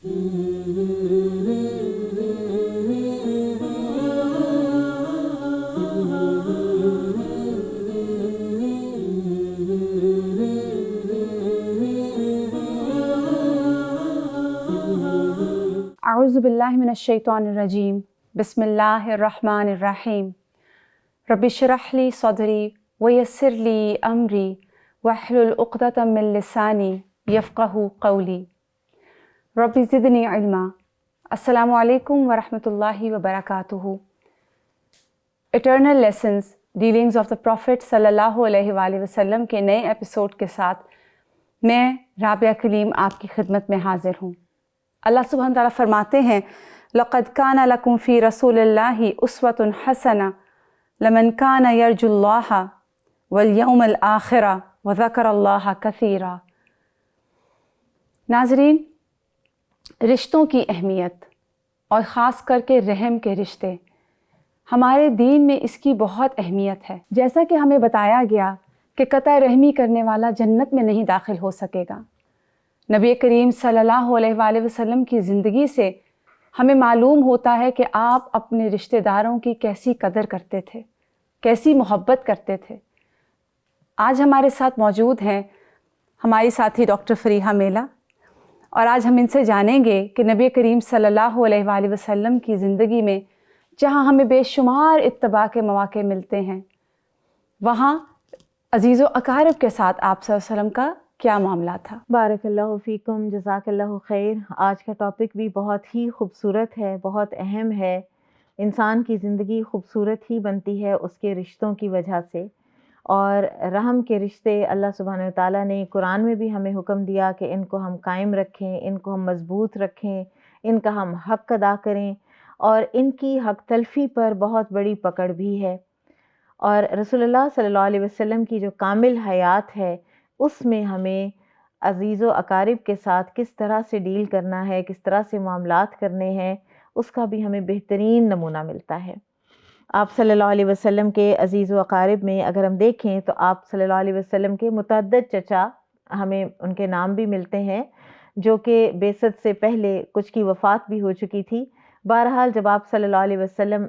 اعوذ باللہ من الشیطان الرجیم، بسم اللہ الرحمن الرحیم۔ رب اشرح لی صدری ویسر لی امری واحلل عقدۃ من لسانی یفقہوا قولی، رب زدنی علما۔ السلام علیکم ورحمۃ اللہ وبرکاتہ۔ Eternal lessons dealings of the prophet صلی اللہ علیہ وآلہ وسلم کے نئے ایپیسوڈ کے ساتھ میں رابعہ کلیم آپ کی خدمت میں حاضر ہوں۔ اللہ سبحانہ تعالیٰ فرماتے ہیں، لَقَدْ كَانَ لَكُمْ فِي رَسُولِ اللَّهِ أُسْوَةٌ حَسَنَةٌ لَمَنْ كَانَ يَرْجُو اللَّهَ وَالْيَوْمَ الْآخِرَ وَذَكَرَ اللَّهَ كَثِيرًا۔ ناظرین، رشتوں کی اہمیت اور خاص کر کے رحم کے رشتے، ہمارے دین میں اس کی بہت اہمیت ہے۔ جیسا کہ ہمیں بتایا گیا کہ قطع رحمی کرنے والا جنت میں نہیں داخل ہو سکے گا۔ نبی کریم صلی اللہ علیہ وآلہ وسلم کی زندگی سے ہمیں معلوم ہوتا ہے کہ آپ اپنے رشتہ داروں کی کیسی قدر کرتے تھے، کیسی محبت کرتے تھے۔ آج ہمارے ساتھ موجود ہیں ہماری ساتھی ڈاکٹر فریحہ میلہ، اور آج ہم ان سے جانیں گے کہ نبی کریم صلی اللہ علیہ وآلہ وسلم کی زندگی میں جہاں ہمیں بے شمار اتباع کے مواقع ملتے ہیں، وہاں عزیز و اقارب کے ساتھ آپ صلی اللہ علیہ وسلم کا کیا معاملہ تھا۔ بارک اللہ فیکم، جزاک اللہ خیر۔ آج کا ٹاپک بھی بہت ہی خوبصورت ہے، بہت اہم ہے۔ انسان کی زندگی خوبصورت ہی بنتی ہے اس کے رشتوں کی وجہ سے، اور رحم کے رشتے اللہ سبحانہ وتعالیٰ نے قرآن میں بھی ہمیں حکم دیا کہ ان کو ہم قائم رکھیں، ان کو ہم مضبوط رکھیں، ان کا ہم حق ادا کریں، اور ان کی حق تلفی پر بہت بڑی پکڑ بھی ہے۔ اور رسول اللہ صلی اللہ علیہ وسلم کی جو کامل حیات ہے، اس میں ہمیں عزیز و اقارب کے ساتھ کس طرح سے ڈیل کرنا ہے، کس طرح سے معاملات کرنے ہیں، اس کا بھی ہمیں بہترین نمونہ ملتا ہے۔ آپ صلی اللہ علیہ وسلم کے عزیز و اقارب میں اگر ہم دیکھیں تو آپ صلی اللہ علیہ وسلم کے متعدد چچا، ہمیں ان کے نام بھی ملتے ہیں، جو کہ بعثت سے پہلے کچھ کی وفات بھی ہو چکی تھی۔ بہرحال جب آپ صلی اللہ علیہ وسلم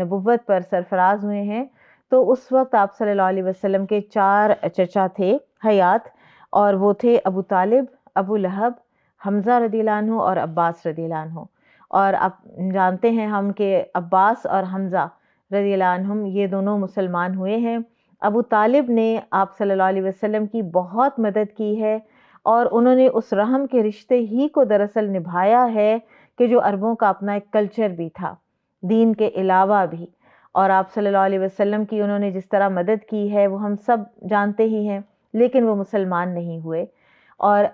نبوت پر سرفراز ہوئے ہیں تو اس وقت آپ صلی اللہ علیہ وسلم کے 4 چچا تھے حیات، اور وہ تھے ابو طالب، ابو لہب، حمزہ رضی اللہ عنہ اور عباس رضی اللہ عنہ۔ اور اب جانتے ہیں ہم کہ عباس اور حمزہ رضی اللہ عنہم یہ دونوں مسلمان ہوئے ہیں۔ ابو طالب نے آپ صلی اللہ علیہ وسلم کی بہت مدد کی ہے، اور انہوں نے اس رحم کے رشتے ہی کو دراصل نبھایا ہے کہ جو عربوں کا اپنا ایک کلچر بھی تھا، دین کے علاوہ بھی۔ اور آپ صلی اللہ علیہ وسلم کی انہوں نے جس طرح مدد کی ہے وہ ہم سب جانتے ہی ہیں، لیکن وہ مسلمان نہیں ہوئے۔ اور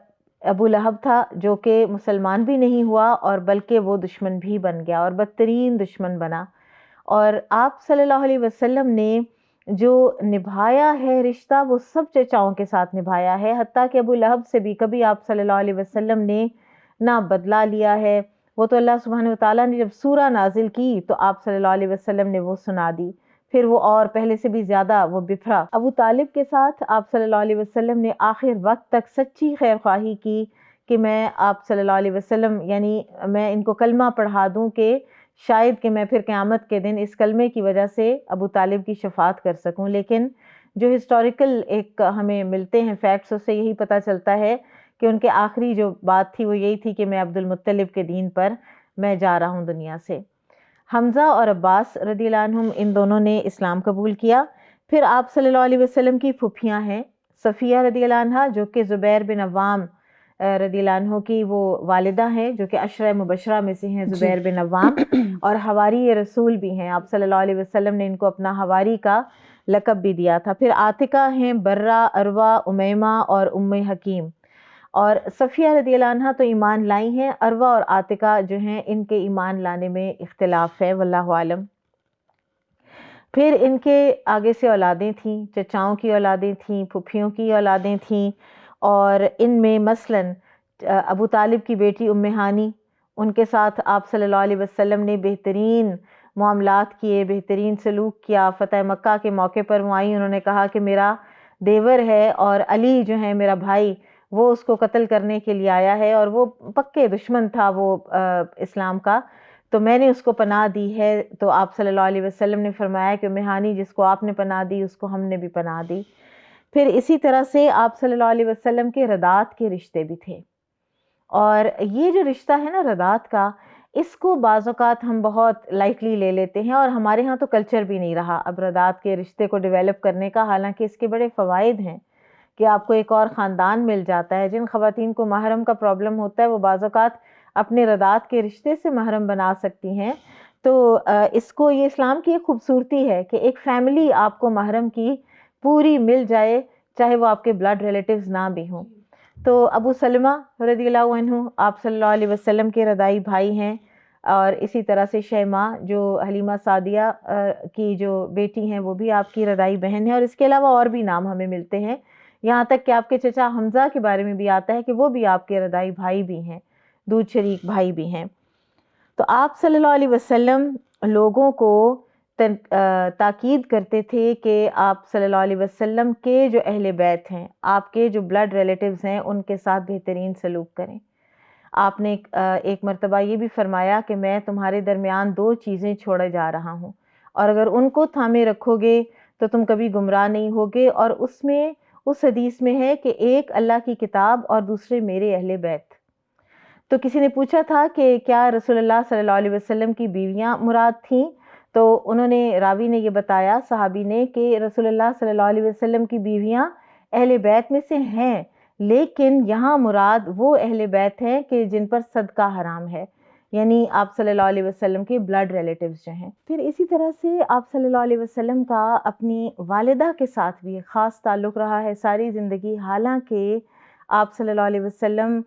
ابو لہب تھا جو کہ مسلمان بھی نہیں ہوا، اور بلکہ وہ دشمن بھی بن گیا، اور بدترین دشمن بنا۔ اور آپ صلی اللہ علیہ وسلم نے جو نبھایا ہے رشتہ، وہ سب چچاؤں کے ساتھ نبھایا ہے، حتیٰ کہ ابو لہب سے بھی کبھی آپ صلی اللہ علیہ وسلم نے نہ بدلہ لیا ہے۔ وہ تو اللہ سبحانہ وتعالیٰ نے جب سورہ نازل کی تو آپ صلی اللہ علیہ وسلم نے وہ سنا دی، پھر وہ اور پہلے سے بھی زیادہ وہ بپھرا۔ ابو طالب کے ساتھ آپ صلی اللہ علیہ وسلم نے آخر وقت تک سچی خیر خواہی کی کہ میں آپ صلی اللہ علیہ وسلم، یعنی میں ان کو کلمہ پڑھا دوں کہ شاید کہ میں پھر قیامت کے دن اس کلمے کی وجہ سے ابو طالب کی شفاعت کر سکوں۔ لیکن جو ہسٹوریکل ایک ہمیں ملتے ہیں فیکٹس، اس سے یہی پتہ چلتا ہے کہ ان کے آخری جو بات تھی وہ یہی تھی کہ میں عبد المطلب کے دین پر میں جا رہا ہوں دنیا سے۔ حمزہ اور عباس رضی اللہ عنہم، ان دونوں نے اسلام قبول کیا۔ پھر آپ صلی اللہ علیہ وسلم کی پھوپھیاں ہیں صفیہ رضی اللہ عنہا، جو کہ زبیر بن عوام رضی اللہ عنہ کی وہ والدہ ہیں، جو کہ عشرہ مبشرہ میں سے ہیں زبیر بن عوام، اور حواری رسول بھی ہیں۔ آپ صلی اللہ علیہ وسلم نے ان کو اپنا حواری کا لقب بھی دیا تھا۔ پھر عاتقہ ہیں برہ، عروہ، امیمہ اور ام حکیم۔ اور صفیہ رضی اللہ عنہ تو ایمان لائی ہیں، عروہ اور عاتقہ جو ہیں ان کے ایمان لانے میں اختلاف ہے، واللہ عالم۔ پھر ان کے آگے سے اولادیں تھیں، چچاؤں کی اولادیں تھیں، پھوپھیوں کی اولادیں تھیں، اور ان میں مثلاً ابو طالب کی بیٹی ام ہانی، ان کے ساتھ آپ صلی اللہ علیہ وسلم نے بہترین معاملات کیے، بہترین سلوک کیا۔ فتح مکہ کے موقع پر وہ آئیں، انہوں نے کہا کہ میرا دیور ہے اور علی جو ہے میرا بھائی، وہ اس کو قتل کرنے کے لیے آیا ہے اور وہ پکے دشمن تھا وہ اسلام کا، تو میں نے اس کو پناہ دی ہے۔ تو آپ صلی اللہ علیہ وسلم نے فرمایا کہ مہانی جس کو آپ نے پناہ دی اس کو ہم نے بھی پناہ دی۔ پھر اسی طرح سے آپ صلی اللہ علیہ وسلم کے رضاعت کے رشتے بھی تھے، اور یہ جو رشتہ ہے نا رضاعت کا، اس کو بعض اوقات ہم بہت لائٹلی لے لیتے ہیں، اور ہمارے ہاں تو کلچر بھی نہیں رہا اب رضاعت کے رشتے کو ڈیولپ کرنے کا، حالانکہ اس کے بڑے فوائد ہیں کہ آپ کو ایک اور خاندان مل جاتا ہے۔ جن خواتین کو محرم کا پرابلم ہوتا ہے وہ بعض اوقات اپنے رضاعت کے رشتے سے محرم بنا سکتی ہیں۔ تو اس کو یہ اسلام کی ایک خوبصورتی ہے کہ ایک فیملی آپ کو محرم کی پوری مل جائے، چاہے وہ آپ کے بلڈ ریلیٹیوز نہ بھی ہوں۔ تو ابو سلمہ رضی اللہ عنہ آپ صلی اللہ علیہ وسلم کے رضاعی بھائی ہیں، اور اسی طرح سے شیماء جو حلیمہ سعدیہ کی جو بیٹی ہیں وہ بھی آپ کی رضاعی بہن ہے، اور اس کے علاوہ اور بھی نام ہمیں ملتے ہیں، یہاں تک کہ آپ کے چچا حمزہ کے بارے میں بھی آتا ہے کہ وہ بھی آپ کے رضاعی بھائی بھی ہیں، دودھ شریک بھائی بھی ہیں۔ تو آپ صلی اللہ علیہ وسلم لوگوں کو تاکید کرتے تھے کہ آپ صلی اللہ علیہ وسلم کے جو اہل بیت ہیں، آپ کے جو بلڈ ریلیٹیوز ہیں، ان کے ساتھ بہترین سلوک کریں۔ آپ نے ایک مرتبہ یہ بھی فرمایا کہ میں تمہارے درمیان 2 چیزیں چھوڑے جا رہا ہوں، اور اگر ان کو تھامے رکھو گے تو تم کبھی گمراہ نہیں ہوگے، اور اس حدیث میں ہے کہ ایک اللہ کی کتاب اور دوسرے میرے اہل بیت۔ تو کسی نے پوچھا تھا کہ کیا رسول اللہ صلی اللہ علیہ وسلم کی بیویاں مراد تھیں؟ تو انہوں نے راوی نے یہ بتایا صحابی نے کہ رسول اللہ صلی اللہ علیہ وسلم کی بیویاں اہل بیت میں سے ہیں، لیکن یہاں مراد وہ اہل بیت ہیں کہ جن پر صدقہ حرام ہے، یعنی آپ صلی اللہ علیہ وسلم کے بلڈ ریلیٹیوز جو ہیں۔ پھر اسی طرح سے آپ صلی اللہ علیہ وسلم کا اپنی والدہ کے ساتھ بھی خاص تعلق رہا ہے ساری زندگی، حالانکہ آپ صلی اللہ علیہ وسلم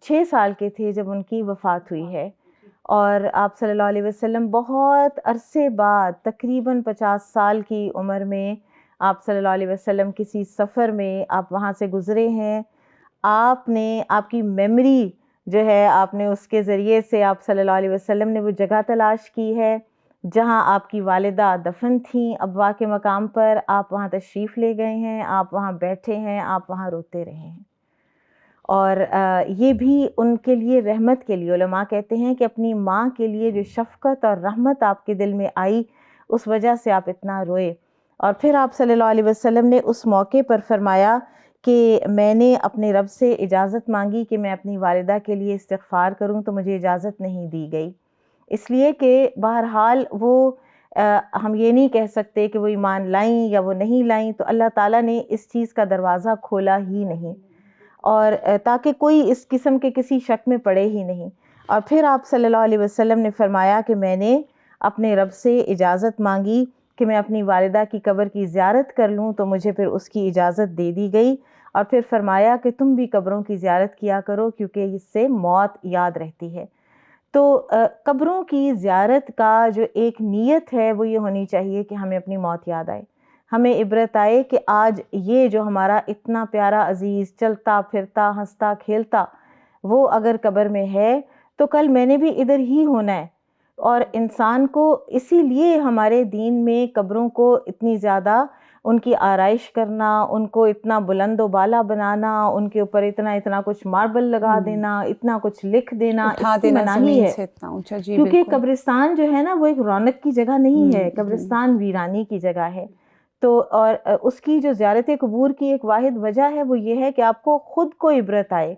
6 سال کے تھے جب ان کی وفات ہوئی ہے، اور آپ صلی اللہ علیہ وسلم بہت عرصے بعد تقریباً 50 سال کی عمر میں آپ صلی اللہ علیہ وسلم کسی سفر میں آپ وہاں سے گزرے ہیں، آپ نے آپ کی میموری جو ہے آپ نے اس کے ذریعے سے آپ صلی اللہ علیہ وسلم نے وہ جگہ تلاش کی ہے جہاں آپ کی والدہ دفن تھیں، ابوا کے مقام پر، آپ وہاں تشریف لے گئے ہیں، آپ وہاں بیٹھے ہیں، آپ وہاں روتے رہے ہیں، اور یہ بھی ان کے لیے رحمت کے لیے، علماء کہتے ہیں کہ اپنی ماں کے لیے جو شفقت اور رحمت آپ کے دل میں آئی اس وجہ سے آپ اتنا روئے۔ اور پھر آپ صلی اللہ علیہ وسلم نے اس موقع پر فرمایا کہ میں نے اپنے رب سے اجازت مانگی کہ میں اپنی والدہ کے لیے استغفار کروں تو مجھے اجازت نہیں دی گئی، اس لیے کہ بہرحال وہ ہم یہ نہیں کہہ سکتے کہ وہ ایمان لائیں یا وہ نہیں لائیں، تو اللہ تعالیٰ نے اس چیز کا دروازہ کھولا ہی نہیں، اور تاکہ کوئی اس قسم کے کسی شک میں پڑے ہی نہیں۔ اور پھر آپ صلی اللہ علیہ وسلم نے فرمایا کہ میں نے اپنے رب سے اجازت مانگی کہ میں اپنی والدہ کی قبر کی زیارت کر لوں تو مجھے پھر اس کی اجازت دے دی گئی، اور پھر فرمایا کہ تم بھی قبروں کی زیارت کیا کرو کیونکہ اس سے موت یاد رہتی ہے۔ تو قبروں کی زیارت کا جو ایک نیت ہے وہ یہ ہونی چاہیے کہ ہمیں اپنی موت یاد آئے، ہمیں عبرت آئے کہ آج یہ جو ہمارا اتنا پیارا عزیز چلتا پھرتا ہنستا کھیلتا وہ اگر قبر میں ہے تو کل میں نے بھی ادھر ہی ہونا ہے۔ اور انسان کو اسی لیے ہمارے دین میں قبروں کو اتنی زیادہ ان کی آرائش کرنا، ان کو اتنا بلند و بالا بنانا، ان کے اوپر اتنا کچھ ماربل لگا دینا، اتنا کچھ لکھ دینا، اس کی مناہی ہے، کیونکہ قبرستان جو ہے نا وہ ایک رونق کی جگہ نہیں ہے، قبرستان ویرانی کی جگہ ہے۔ تو اور اس کی جو زیارت قبور کی ایک واحد وجہ ہے وہ یہ ہے کہ آپ کو خود کو عبرت آئے،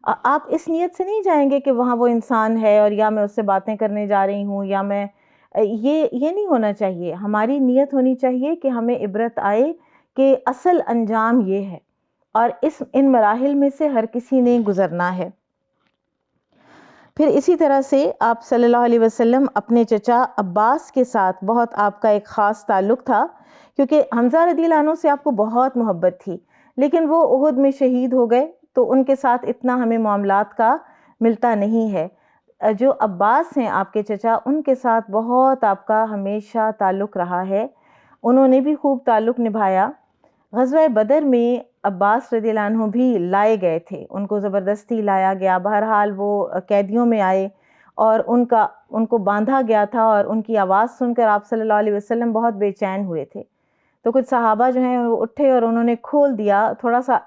آپ اس نیت سے نہیں جائیں گے کہ وہاں وہ انسان ہے اور یا میں اس سے باتیں کرنے جا رہی ہوں یا میں یہ نہیں ہونا چاہیے۔ ہماری نیت ہونی چاہیے کہ ہمیں عبرت آئے کہ اصل انجام یہ ہے، اور ان مراحل میں سے ہر کسی نے گزرنا ہے۔ پھر اسی طرح سے آپ صلی اللہ علیہ وسلم اپنے چچا عباس کے ساتھ بہت آپ کا ایک خاص تعلق تھا، کیونکہ حمزہ رضی اللہ عنہ سے آپ کو بہت محبت تھی، لیکن وہ احد میں شہید ہو گئے تو ان کے ساتھ اتنا ہمیں معاملات کا ملتا نہیں ہے۔ جو عباس ہیں آپ کے چچا، ان کے ساتھ بہت آپ کا ہمیشہ تعلق رہا ہے، انہوں نے بھی خوب تعلق نبھایا۔ غزوہ بدر میں عباس رضی اللہ عنہ بھی لائے گئے تھے، ان کو زبردستی لایا گیا، بہرحال وہ قیدیوں میں آئے اور ان کو باندھا گیا تھا، اور ان کی آواز سن کر آپ صلی اللہ علیہ وسلم بہت بے چین ہوئے تھے۔ تو کچھ صحابہ جو ہیں وہ اٹھے اور انہوں نے کھول دیا، تھوڑا سا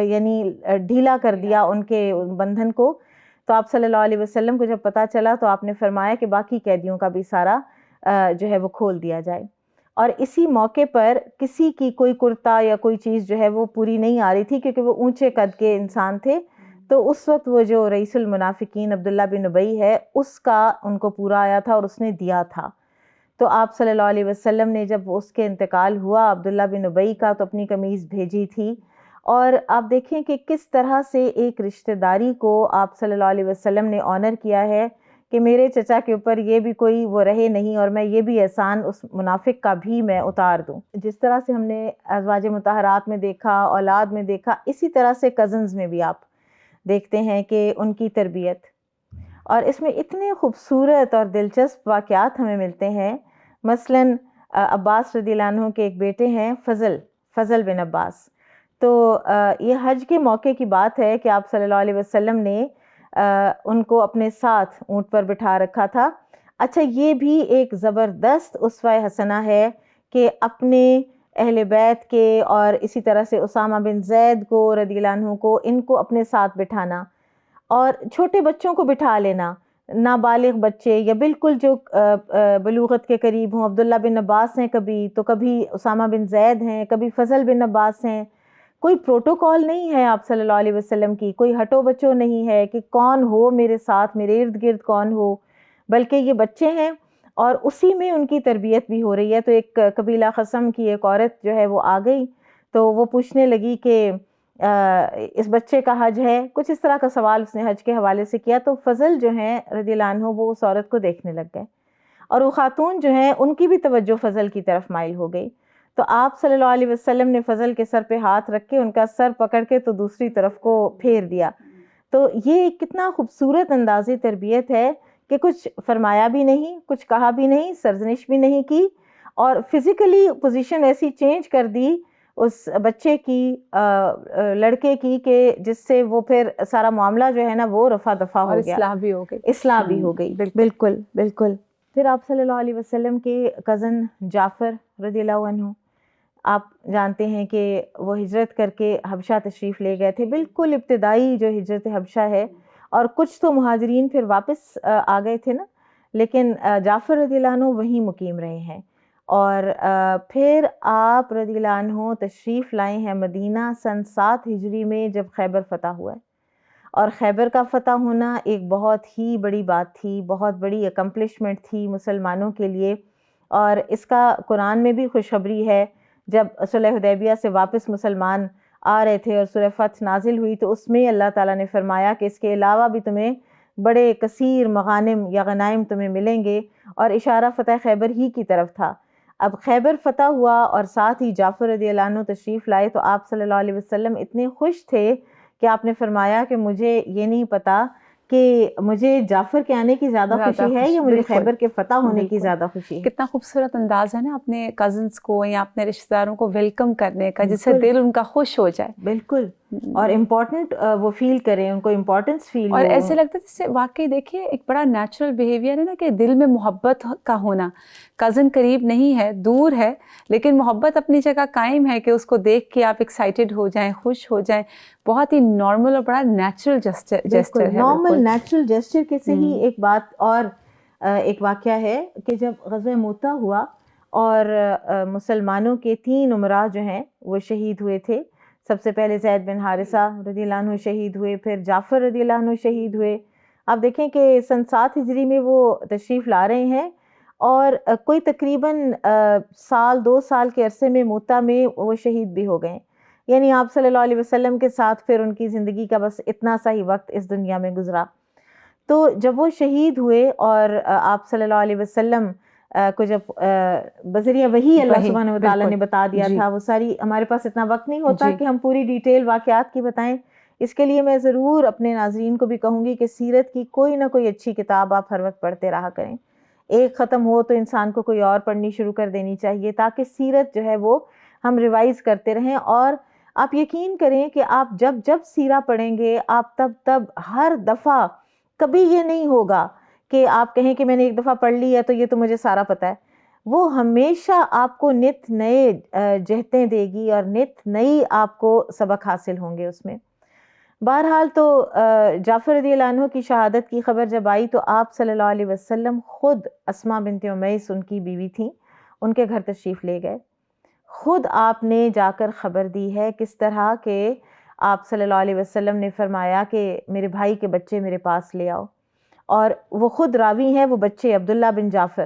یعنی ڈھیلا کر دیا ان کے بندھن کو. تو آپ صلی اللہ علیہ وسلم کو جب پتہ چلا تو آپ نے فرمایا کہ باقی قیدیوں کا بھی سارا جو ہے وہ کھول دیا جائے. اور اسی موقع پر کسی کی کوئی کرتا یا کوئی چیز جو ہے وہ پوری نہیں آ رہی تھی، کیونکہ وہ اونچے قد کے انسان تھے. تو اس وقت وہ جو رئیس المنافقین عبداللہ بن ابی ہے، اس کا ان کو پورا آیا تھا اور اس نے دیا تھا. تو آپ صلی اللہ علیہ وسلم نے جب اس کے انتقال ہوا عبداللہ بن ابی کا، تو اپنی قمیض بھیجی تھی. اور آپ دیکھیں کہ کس طرح سے ایک رشتہ داری کو آپ صلی اللہ علیہ وسلم نے آنر کیا ہے کہ میرے چچا کے اوپر یہ بھی کوئی وہ رہے نہیں، اور میں یہ بھی احسان اس منافق کا بھی میں اتار دوں. جس طرح سے ہم نے ازواج مطہرات میں دیکھا، اولاد میں دیکھا، اسی طرح سے کزنز میں بھی آپ دیکھتے ہیں کہ ان کی تربیت. اور اس میں اتنے خوبصورت اور دلچسپ واقعات ہمیں ملتے ہیں. مثلاً عباس رضی اللہ عنہ کے ایک بیٹے ہیں فضل بن عباس. تو یہ حج کے موقع کی بات ہے کہ آپ صلی اللہ علیہ وسلم نے ان کو اپنے ساتھ اونٹ پر بٹھا رکھا تھا. اچھا، یہ بھی ایک زبردست اسوہ حسنہ ہے کہ اپنے اہل بیت کے اور اسی طرح سے اسامہ بن زید کو رضی اللہ عنہ کو، ان کو اپنے ساتھ بٹھانا، اور چھوٹے بچوں کو بٹھا لینا، نابالغ بچے یا بالکل جو بلوغت کے قریب ہوں. عبداللہ بن عباس ہیں کبھی، تو کبھی اسامہ بن زید ہیں، کبھی فضل بن عباس ہیں. کوئی پروٹوکول نہیں ہے آپ صلی اللہ علیہ وسلم کی، کوئی ہٹو بچو نہیں ہے کہ کون ہو میرے ساتھ، میرے ارد گرد کون ہو، بلکہ یہ بچے ہیں اور اسی میں ان کی تربیت بھی ہو رہی ہے. تو ایک قبیلہ خصم کی ایک عورت جو ہے وہ آ گئی، تو وہ پوچھنے لگی کہ اس بچے کا حج ہے، کچھ اس طرح کا سوال اس نے حج کے حوالے سے کیا. تو فضل جو ہیں رضی اللہ عنہ وہ اس عورت کو دیکھنے لگ گئے، اور وہ خاتون جو ہیں ان کی بھی توجہ فضل کی طرف مائل ہو گئی. تو آپ صلی اللہ علیہ وسلم نے فضل کے سر پہ ہاتھ رکھ کے ان کا سر پکڑ کے تو دوسری طرف کو پھیر دیا. تو یہ کتنا خوبصورت اندازی تربیت ہے کہ کچھ فرمایا بھی نہیں، کچھ کہا بھی نہیں، سرزنش بھی نہیں کی، اور فزیکلی پوزیشن ایسی چینج کر دی اس بچے کی، لڑکے کی، کہ جس سے وہ پھر سارا معاملہ جو ہے نا وہ رفع دفع ہو گیا، اصلاح بھی ہو گئی. اصلاح بھی ہو گئی. بالکل بالکل. پھر آپ صلی اللہ علیہ وسلم کے کزن جعفر رضی اللہ عنہ، آپ جانتے ہیں کہ وہ ہجرت کر کے حبشہ تشریف لے گئے تھے، بالکل ابتدائی جو ہجرت حبشہ ہے. اور کچھ تو مہاجرین پھر واپس آ گئے تھے نا، لیکن جعفر رضی اللہ عنہ وہیں مقیم رہے ہیں. اور پھر آپ رضی اللہ عنہ تشریف لائے ہیں مدینہ سن 7 ہجری میں، جب خیبر فتح ہوا ہے. اور خیبر کا فتح ہونا ایک بہت ہی بڑی بات تھی، بہت بڑی اکمپلشمنٹ تھی مسلمانوں کے لیے. اور اس کا قرآن میں بھی خوشخبری ہے. جب صلح حدیبیہ سے واپس مسلمان آ رہے تھے اور سورہ فتح نازل ہوئی، تو اس میں اللہ تعالیٰ نے فرمایا کہ اس کے علاوہ بھی تمہیں بڑے کثیر مغانم یا غنائم تمہیں ملیں گے، اور اشارہ فتح خیبر ہی کی طرف تھا. اب خیبر فتح ہوا اور ساتھ ہی جعفر رضی اللہ عنہ تشریف لائے، تو آپ صلی اللہ علیہ وسلم اتنے خوش تھے کہ آپ نے فرمایا کہ مجھے یہ نہیں پتا کہ مجھے جعفر کے آنے کی زیادہ خوشی ہے یا مجھے خیبر کے فتح ہونے کی زیادہ خوشی ہے. کتنا خوبصورت انداز ہے نا اپنے کزنس کو یا اپنے رشتہ داروں کو ویلکم کرنے کا، جس سے دل ان کا خوش ہو جائے. بالکل. اور امپورٹنٹ وہ فیل کریں، ان کو امپورٹنس فیل ہو. اور ایسے لگتا ہے جس سے واقعی دیکھیے ایک بڑا نیچرل بیہیویئر ہے نا، کہ دل میں محبت کا ہونا. کزن قریب نہیں ہے، دور ہے، لیکن محبت اپنی جگہ قائم ہے کہ اس کو دیکھ کے آپ ایکسائٹیڈ ہو جائیں، خوش ہو جائیں. بہت ہی نارمل اور بڑا نیچرل جسچر ہے. نارمل نیچرل جسچر کے سے ہی ایک بات اور ایک واقعہ ہے کہ جب غزوہ موتہ ہوا اور مسلمانوں کے 3 امراء جو ہیں وہ شہید ہوئے تھے. سب سے پہلے زید بن حارثہ رضی اللہ عنہ شہید ہوئے، پھر جعفر رضی اللہ عنہ شہید ہوئے. آپ دیکھیں کہ سن 7 ہجری میں وہ تشریف لا رہے ہیں، اور کوئی تقریباً 2 سال کے عرصے میں موتہ میں وہ شہید بھی ہو گئے. یعنی آپ صلی اللہ علیہ وسلم کے ساتھ پھر ان کی زندگی کا بس اتنا سا ہی وقت اس دنیا میں گزرا. تو جب وہ شہید ہوئے اور آپ صلی اللہ علیہ وسلم کو جب بذریعہ وحی اللہ سبحانہ و تعالیٰ نے بتا دیا تھا، وہ ساری ہمارے پاس اتنا وقت نہیں ہوتا کہ ہم پوری ڈیٹیل واقعات کی بتائیں. اس کے لیے میں ضرور اپنے ناظرین کو بھی کہوں گی کہ سیرت کی کوئی نہ کوئی اچھی کتاب آپ ہر وقت پڑھتے رہا کریں. ایک ختم ہو تو انسان کو کوئی اور پڑھنی شروع کر دینی چاہیے، تاکہ سیرت جو ہے وہ ہم ریوائز کرتے رہیں. اور آپ یقین کریں کہ آپ جب سیرہ پڑھیں گے، آپ تب ہر دفعہ کبھی یہ نہیں ہوگا کہ آپ کہیں کہ میں نے ایک دفعہ پڑھ لی ہے تو یہ تو مجھے سارا پتہ ہے. وہ ہمیشہ آپ کو نت نئے جہتیں دے گی اور نت نئی آپ کو سبق حاصل ہوں گے اس میں۔ بہرحال تو جعفر رضی اللہ عنہ کی شہادت کی خبر جب آئی تو آپ صلی اللہ علیہ وسلم خود اسماء بنت امیس ان کی بیوی تھیں، ان کے گھر تشریف لے گئے۔ خود آپ نے جا کر خبر دی ہے کس طرح کہ آپ صلی اللہ علیہ وسلم نے فرمایا کہ میرے بھائی کے بچے میرے پاس لے آؤ، اور وہ خود راوی ہیں، وہ بچے عبداللہ بن جعفر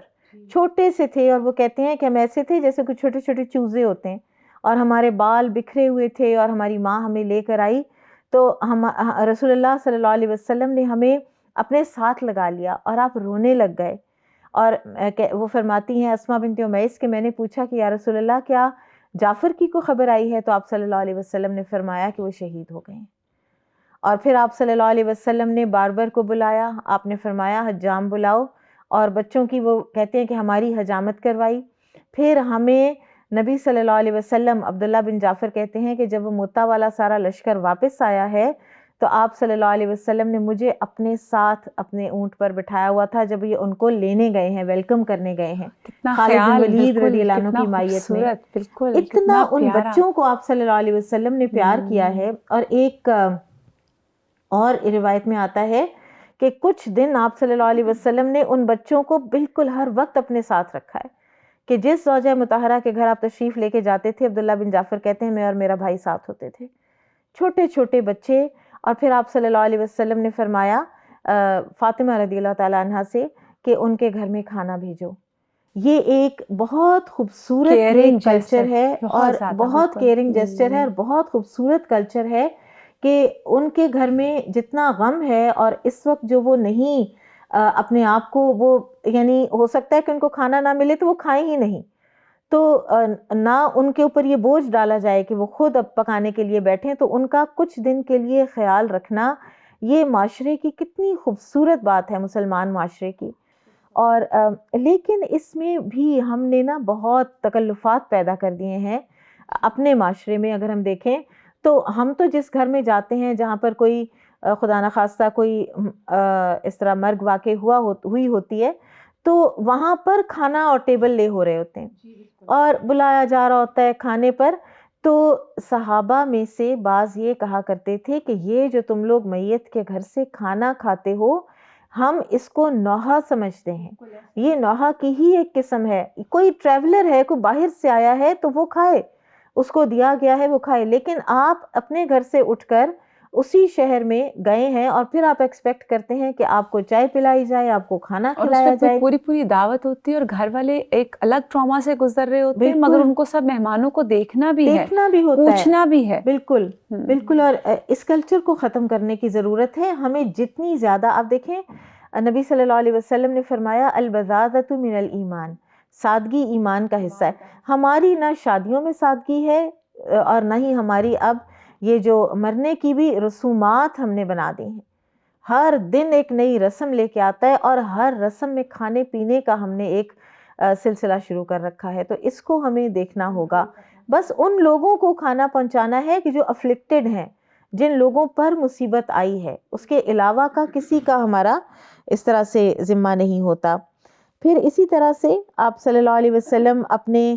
چھوٹے سے تھے، اور وہ کہتے ہیں کہ ہم ایسے تھے جیسے کوئی چھوٹے چھوٹے چوزے ہوتے ہیں، اور ہمارے بال بکھرے ہوئے تھے، اور ہماری ماں ہمیں لے کر آئی تو ہم رسول اللہ صلی اللہ علیہ وسلم نے ہمیں اپنے ساتھ لگا لیا اور آپ رونے لگ گئے۔ اور وہ فرماتی ہیں اسماء بنت امیس کہ میں نے پوچھا کہ یا رسول اللہ کیا جعفر کی کو خبر آئی ہے؟ تو آپ صلی اللہ علیہ وسلم نے فرمایا کہ وہ شہید ہو گئے ہیں۔ اور پھر آپ صلی اللہ علیہ وسلم نے باربر کو بلایا، آپ نے فرمایا حجام بلاؤ، اور بچوں کی وہ کہتے ہیں کہ ہماری حجامت کروائی۔ پھر ہمیں نبی صلی اللہ علیہ وسلم، عبداللہ بن جعفر کہتے ہیں کہ جب وہ متا والا سارا لشکر واپس آیا ہے تو آپ صلی اللہ علیہ وسلم نے مجھے اپنے ساتھ اپنے اونٹ پر بٹھایا ہوا تھا جب یہ ان کو لینے گئے ہیں، ویلکم کرنے گئے ہیں خالد بن ولید رضی اللہ عنہ کی مائیت میں۔ اتنا ان بچوں کو آپ صلی اللہ علیہ وسلم نے پیار کیا ہے۔ اور ایک اور روایت میں آتا ہے کہ کچھ دن آپ صلی اللہ علیہ وسلم نے ان بچوں کو بالکل ہر وقت اپنے ساتھ رکھا ہے، کہ جس زوجہ مطہرہ کے گھر آپ تشریف لے کے جاتے تھے، عبداللہ بن جعفر کہتے ہیں میں اور میرا بھائی ساتھ ہوتے تھے، چھوٹے چھوٹے بچے۔ اور پھر آپ صلی اللہ علیہ وسلم نے فرمایا فاطمہ رضی اللہ تعالیٰ عنہ سے کہ ان کے گھر میں کھانا بھیجو۔ یہ ایک بہت خوبصورت کلچر ہے، اور بہت کیئرنگ جیسچر ہے، اور بہت خوبصورت کلچر ہے کہ ان کے گھر میں جتنا غم ہے، اور اس وقت جو وہ نہیں اپنے آپ کو، وہ یعنی ہو سکتا ہے کہ ان کو کھانا نہ ملے تو وہ کھائیں ہی نہیں، تو نہ ان کے اوپر یہ بوجھ ڈالا جائے کہ وہ خود اب پکانے کے لیے بیٹھیں، تو ان کا کچھ دن کے لیے خیال رکھنا یہ معاشرے کی کتنی خوبصورت بات ہے، مسلمان معاشرے کی۔ اور لیکن اس میں بھی ہم نے نا بہت تکلفات پیدا کر دیے ہیں اپنے معاشرے میں۔ اگر ہم دیکھیں تو ہم تو جس گھر میں جاتے ہیں جہاں پر کوئی خدا نخواستہ کوئی اس طرح مرگ واقع ہوئی ہوتی ہے، تو وہاں پر کھانا اور ٹیبل لے ہو رہے ہوتے ہیں اور بلایا جا رہا ہوتا ہے کھانے پر، تو صحابہ میں سے بعض یہ کہا کرتے تھے کہ یہ جو تم لوگ میت کے گھر سے کھانا کھاتے ہو، ہم اس کو نوحہ سمجھتے ہیں، یہ نوحہ کی ہی ایک قسم ہے۔ کوئی ٹریولر ہے، کوئی باہر سے آیا ہے تو وہ کھائے، اس کو دیا گیا ہے وہ کھائے، لیکن آپ اپنے گھر سے اٹھ کر اسی شہر میں گئے ہیں اور پھر آپ ایکسپیکٹ کرتے ہیں کہ آپ کو چائے پلائی جائے، آپ کو کھانا کھلایا جائے، پوری دعوت ہوتی ہے، اور گھر والے ایک الگ ٹراما سے گزر رہے ہوتے ہیں، مگر ان کو سب مہمانوں کو دیکھنا بھی ہے، پوچھنا بھی ہے۔ بالکل بالکل۔ اور اس کلچر کو ختم کرنے کی ضرورت ہے ہمیں جتنی زیادہ۔ آپ دیکھیں نبی صلی اللہ علیہ وسلم نے فرمایا البذاذۃ من الایمان، سادگی ایمان کا حصہ ہے۔ ہماری نہ شادیوں میں سادگی ہے، اور نہ ہی ہماری اب یہ جو مرنے کی بھی رسومات ہم نے بنا دی ہیں، ہر دن ایک نئی رسم لے کے آتا ہے، اور ہر رسم میں کھانے پینے کا ہم نے ایک سلسلہ شروع کر رکھا ہے، تو اس کو ہمیں دیکھنا ہوگا۔ بس ان لوگوں کو کھانا پہنچانا ہے کہ جو افلکٹڈ ہیں، جن لوگوں پر مصیبت آئی ہے، اس کے علاوہ کا کسی کا ہمارا اس طرح سے ذمہ نہیں ہوتا۔ پھر اسی طرح سے آپ صلی اللہ علیہ وسلم اپنے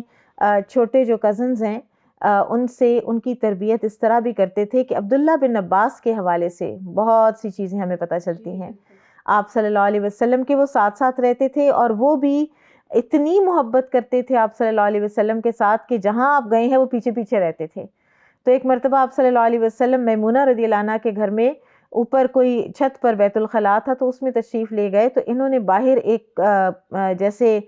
چھوٹے جو کزنز ہیں ان سے ان کی تربیت اس طرح بھی کرتے تھے کہ عبداللہ بن عباس کے حوالے سے بہت سی چیزیں ہمیں پتہ چلتی ہیں۔ آپ صلی اللہ علیہ وسلم کے وہ ساتھ ساتھ رہتے تھے، اور وہ بھی اتنی محبت کرتے تھے آپ صلی اللہ علیہ وسلم کے ساتھ کہ جہاں آپ گئے ہیں وہ پیچھے پیچھے رہتے تھے۔ تو ایک مرتبہ آپ صلی اللہ علیہ وسلم میمونہ رضی اللہ عنہ کے گھر میں اوپر کوئی چھت پر بیت الخلاء تھا، تو اس میں تشریف لے گئے، تو انہوں نے باہر ایک جیسے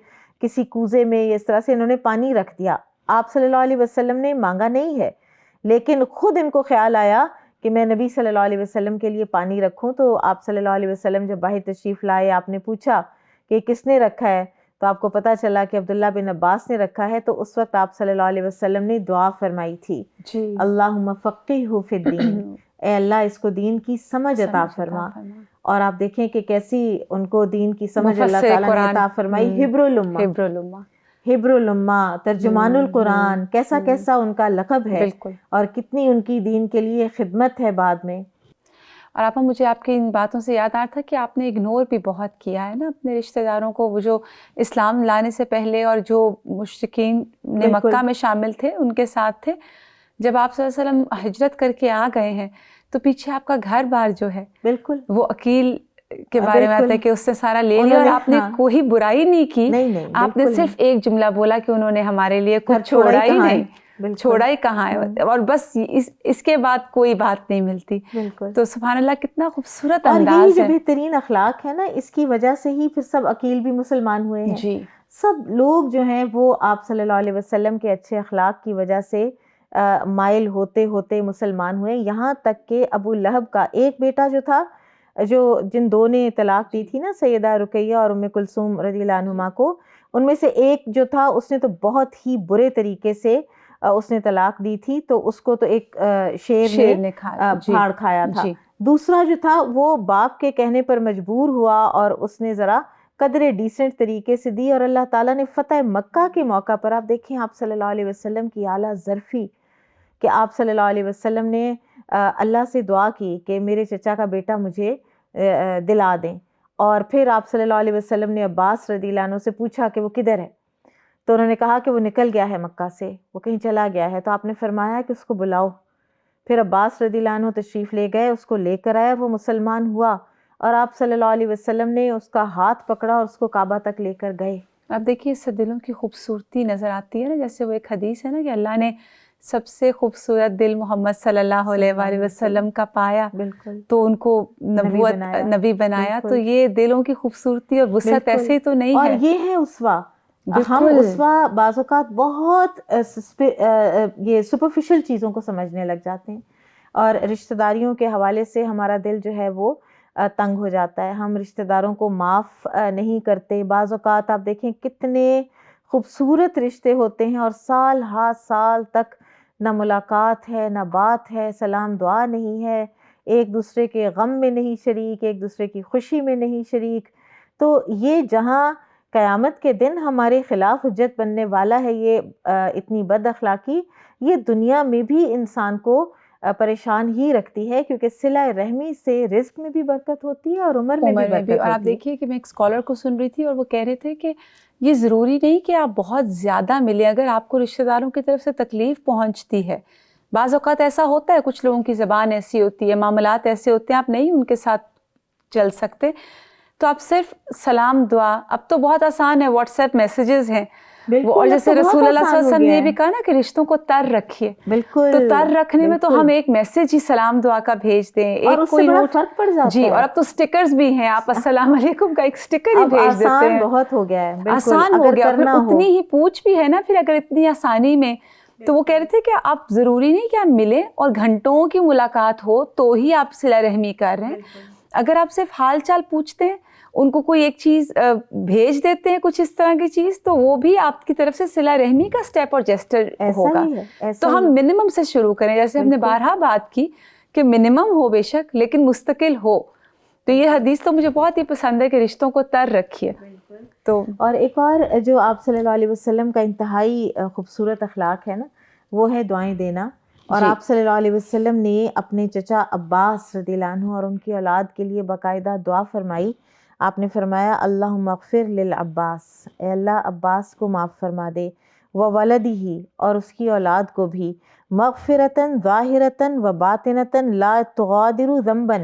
کسی کوزے میں اس طرح سے انہوں نے پانی رکھ دیا۔ آپ صلی اللہ علیہ وسلم نے مانگا نہیں ہے، لیکن خود ان کو خیال آیا کہ میں نبی صلی اللہ علیہ وسلم کے لیے پانی رکھوں، تو آپ صلی اللہ علیہ وسلم جب باہر تشریف لائے، آپ نے پوچھا کہ کس نے رکھا ہے، تو آپ کو پتا چلا کہ عبداللہ بن عباس نے رکھا ہے۔ تو اس وقت آپ صلی اللہ علیہ وسلم نے دعا فرمائی تھی، اللہم فقہہ فی الدین، اے اللہ اس کو دین کی سمجھ عطا فرما۔ اور آپ دیکھیں کہ کیسی ان کو دین کی سمجھ اللہ تعالیٰ نے عطا فرمائی۔ حبر الامہ، حبر الامہ، ترجمان القرآن، کیسا کیسا ان کا لقب ہے، اور کتنی ان کی دین کے لیے خدمت ہے بعد میں۔ اور آپا مجھے آپ کی ان باتوں سے یاد آ رہا تھا کہ آپ نے اگنور بھی بہت کیا ہے نا اپنے رشتہ داروں کو، وہ جو اسلام لانے سے پہلے اور جو مشرکین نے بالکل مکہ میں شامل تھے ان کے ساتھ تھے. جب آپ صلی اللہ علیہ وسلم ہجرت کر کے آ گئے ہیں تو پیچھے آپ کا گھر بار جو ہے بالکل وہ عقیل کے بارے میں آتا ہے کہ اس نے سارا لے لیا، اور آپ نے کوئی برائی نہیں کی. نہیں آپ نے صرف ایک جملہ بولا کہ انہوں نے ہمارے لیے کچھ چھوڑا چھوڑا ہی نہیں، چھوڑا ہی کہاں ہے، ہے. اور بس اس کے بعد کوئی بات نہیں ملتی. بالکل. تو سبحان اللہ کتنا خوبصورت اور یہی انداز جو ہے. بہترین اخلاق ہے نا، اس کی وجہ سے ہی پھر سب عقیل بھی مسلمان ہوئے ہیں. جی سب لوگ جو ہیں وہ آپ صلی اللہ علیہ وسلم کے اچھے اخلاق کی وجہ سے مائل ہوتے ہوتے مسلمان ہوئے. یہاں تک کہ ابو لہب کا ایک بیٹا جو تھا، جن دو نے طلاق دی تھی نا، سیدہ رقیہ اور ام کلثوم رضی اللہ عنہما کو، ان میں سے ایک جو تھا اس نے تو بہت ہی برے طریقے سے اس نے طلاق دی تھی، تو اس کو تو ایک شیر نے پھاڑ کھایا تھا. دوسرا جو تھا وہ باپ کے کہنے پر مجبور ہوا اور اس نے ذرا قدر ڈیسنٹ طریقے سے دی، اور اللہ تعالیٰ نے فتح مکہ کے موقع پر، آپ دیکھیں آپ صلی اللہ علیہ وسلم کی اعلیٰ ظرفی کہ آپ صلی اللہ علیہ وسلم نے اللہ سے دعا کی کہ میرے چچا کا بیٹا مجھے دلا دیں، اور پھر آپ صلی اللہ علیہ وسلم نے عباس رضی اللہ عنہ سے پوچھا کہ وہ کدھر ہے، تو انہوں نے کہا کہ وہ نکل گیا ہے مکہ سے، وہ کہیں چلا گیا ہے. تو آپ نے فرمایا کہ اس کو بلاؤ. پھر عباس رضی اللہ عنہ تشریف لے گئے، اس کو لے کر آیا، وہ مسلمان ہوا، اور آپ صلی اللہ علیہ وسلم نے اس کا ہاتھ پکڑا اور اس کو کعبہ تک لے کر گئے. اب دیکھیے اس سے دلوں کی خوبصورتی نظر آتی ہے نا، جیسے وہ ایک حدیث ہے نا کہ اللہ نے سب سے خوبصورت دل محمد صلی اللہ علیہ وآلہ وسلم کا پایا، بالکل، تو ان کو نبی بنایا. تو یہ دلوں کی خوبصورتی اور وسعت ایسے ہی تو نہیں ہے. اور یہ ہے اسوہ. ہم اسوہ بعض اوقات بہت یہ سپرفیشل چیزوں کو سمجھنے لگ جاتے ہیں، اور رشتہ داریوں کے حوالے سے ہمارا دل جو ہے وہ تنگ ہو جاتا ہے. ہم رشتہ داروں کو معاف نہیں کرتے. بعض اوقات آپ دیکھیں کتنے خوبصورت رشتے ہوتے ہیں اور سال ہا سال تک نہ ملاقات ہے، نہ بات ہے، سلام دعا نہیں ہے، ایک دوسرے کے غم میں نہیں شریک، ایک دوسرے کی خوشی میں نہیں شریک. تو یہ جہاں قیامت کے دن ہمارے خلاف حجت بننے والا ہے یہ اتنی بد اخلاقی، یہ دنیا میں بھی انسان کو پریشان ہی رکھتی ہے، کیونکہ صلہ رحمی سے رزق میں بھی برکت ہوتی ہے اور عمر میں بھی برکت ہوتی ہے. اور آپ دیکھیے کہ میں ایک اسکالر کو سن رہی تھی اور وہ کہہ رہے تھے کہ یہ ضروری نہیں کہ آپ بہت زیادہ ملیں. اگر آپ کو رشتہ داروں کی طرف سے تکلیف پہنچتی ہے، بعض اوقات ایسا ہوتا ہے، کچھ لوگوں کی زبان ایسی ہوتی ہے، معاملات ایسے ہوتے ہیں، آپ نہیں ان کے ساتھ چل سکتے، تو آپ صرف سلام دعا، اب تو بہت آسان ہے، واٹس ایپ میسیجز ہیں وہ، اور جیسے رسول اللہ صلی اللہ علیہ وسلم نے یہ بھی کہا نا کہ رشتوں کو تر رکھیے. بالکل. تو تر رکھنے میں تو ہم ایک میسیج ہی سلام دعا کا بھیج دیں، ایک کوئی نوٹ، فرق پڑ جاتا ہے. جی، اور اب تو سٹکرز بھی ہیں، آپ السلام علیکم کا ایک سٹکر ہی بھیج دیتے ہیں. بہت ہو گیا ہے، آسان ہو گیا. پھر اتنی ہی پوچھ بھی ہے نا پھر اگر اتنی آسانی میں. تو وہ کہہ رہے تھے کہ آپ ضروری نہیں کہ آپ ملیں اور گھنٹوں کی ملاقات ہو تو ہی آپ صلہ رحمی کر رہے ہیں. اگر آپ صرف حال چال پوچھتے ہیں، ان کو کوئی ایک چیز بھیج دیتے ہیں، کچھ اس طرح کی چیز، تو وہ بھی آپ کی طرف سے صلہ رحمی کا سٹیپ اور جیسٹر ہوگا. تو ہم منیمم سے شروع کریں، جیسے ہم نے بارہا بات کی کہ منیمم ہو بے شک لیکن مستقل ہو. تو یہ حدیث تو مجھے بہت ہی پسند ہے کہ رشتوں کو تر رکھیے. تو اور ایک اور جو آپ صلی اللہ علیہ وسلم کا انتہائی خوبصورت اخلاق ہے نا، وہ ہے دعائیں دینا. اور آپ صلی اللہ علیہ وسلم نے اپنے چچا عباس رضی اللہ عنہ اور ان کی اولاد کے لیے باقاعدہ دعا فرمائی. آپ نے فرمایا اللہم اغفر للعباس، اے اللہ عباس کو معاف فرما دے، وولدہ اور اس کی اولاد کو بھی، مغفرتاً ظاہرتاً و باطنتاً لا تغادر ذنبا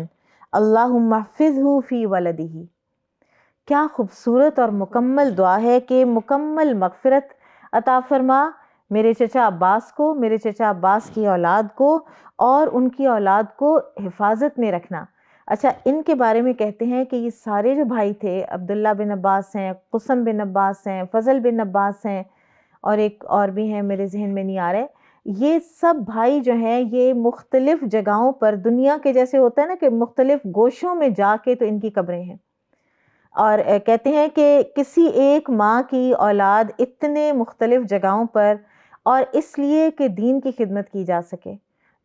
اللہم احفظہ فی ولدہ. کیا خوبصورت اور مکمل دعا ہے کہ مکمل مغفرت عطا فرما میرے چچا عباس کو، میرے چچا عباس کی اولاد کو، اور ان کی اولاد کو حفاظت میں رکھنا. اچھا، ان کے بارے میں کہتے ہیں کہ یہ سارے جو بھائی تھے، عبداللہ بن عباس ہیں، قسم بن عباس ہیں، فضل بن عباس ہیں، اور ایک اور بھی ہیں میرے ذہن میں نہیں آ رہے، یہ سب بھائی جو ہیں یہ مختلف جگہوں پر، دنیا کے جیسے ہوتا ہے نا کہ مختلف گوشوں میں جا کے تو ان کی قبریں ہیں. اور کہتے ہیں کہ کسی ایک ماں کی اولاد اتنے مختلف جگہوں پر، اور اس لیے کہ دین کی خدمت کی جا سکے،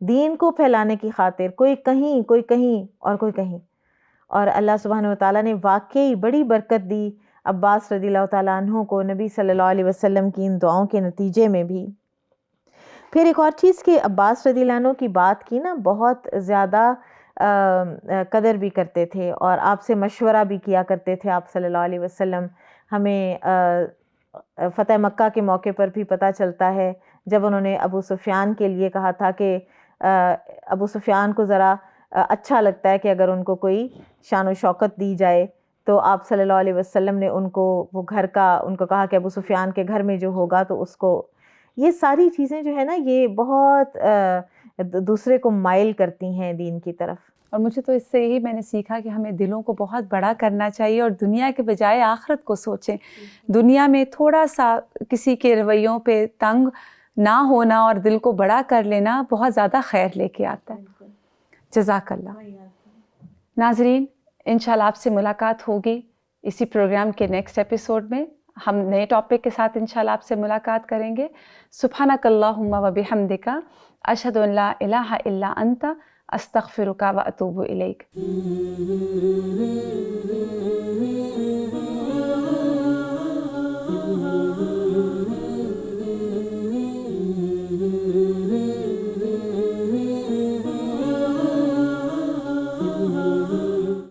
دین کو پھیلانے کی خاطر، کوئی کہیں کوئی کہیں اور کوئی کہیں. اور اللہ سبحانہ وتعالیٰ نے واقعی بڑی برکت دی عباس رضی اللہ تعالیٰ عنہ کو نبی صلی اللہ علیہ وسلم کی ان دعاؤں کے نتیجے میں بھی. پھر ایک اور چیز کہ عباس رضی اللہ عنہ کی بات کی نا، بہت زیادہ قدر بھی کرتے تھے اور آپ سے مشورہ بھی کیا کرتے تھے آپ صلی اللہ علیہ وسلم. ہمیں فتح مکہ کے موقع پر بھی پتہ چلتا ہے جب انہوں نے ابو سفیان کے لیے کہا تھا کہ ابو سفیان کو ذرا اچھا لگتا ہے کہ اگر ان کو کوئی شان و شوکت دی جائے، تو آپ صلی اللہ علیہ وسلم نے ان کو وہ گھر کا ان کو کہا کہ ابو سفیان کے گھر میں جو ہوگا تو اس کو. یہ ساری چیزیں جو ہے نا یہ بہت دوسرے کو مائل کرتی ہیں دین کی طرف. اور مجھے تو اس سے یہی میں نے سیکھا کہ ہمیں دلوں کو بہت بڑا کرنا چاہیے اور دنیا کے بجائے آخرت کو سوچیں. دنیا میں تھوڑا سا کسی کے رویوں پہ تنگ نہ ہونا اور دل کو بڑا کر لینا بہت زیادہ خیر لے کے آتا ہے. جزاک اللہ. ناظرین، انشاءاللہ آپ سے ملاقات ہوگی اسی پروگرام کے نیکسٹ ایپیسوڈ میں. ہم نئے ٹاپک کے ساتھ انشاءاللہ آپ سے ملاقات کریں گے. سبحانک اللہم و بحمدک، اشہد ان لا الہ الا انت، استغفرک و اتوب الیک.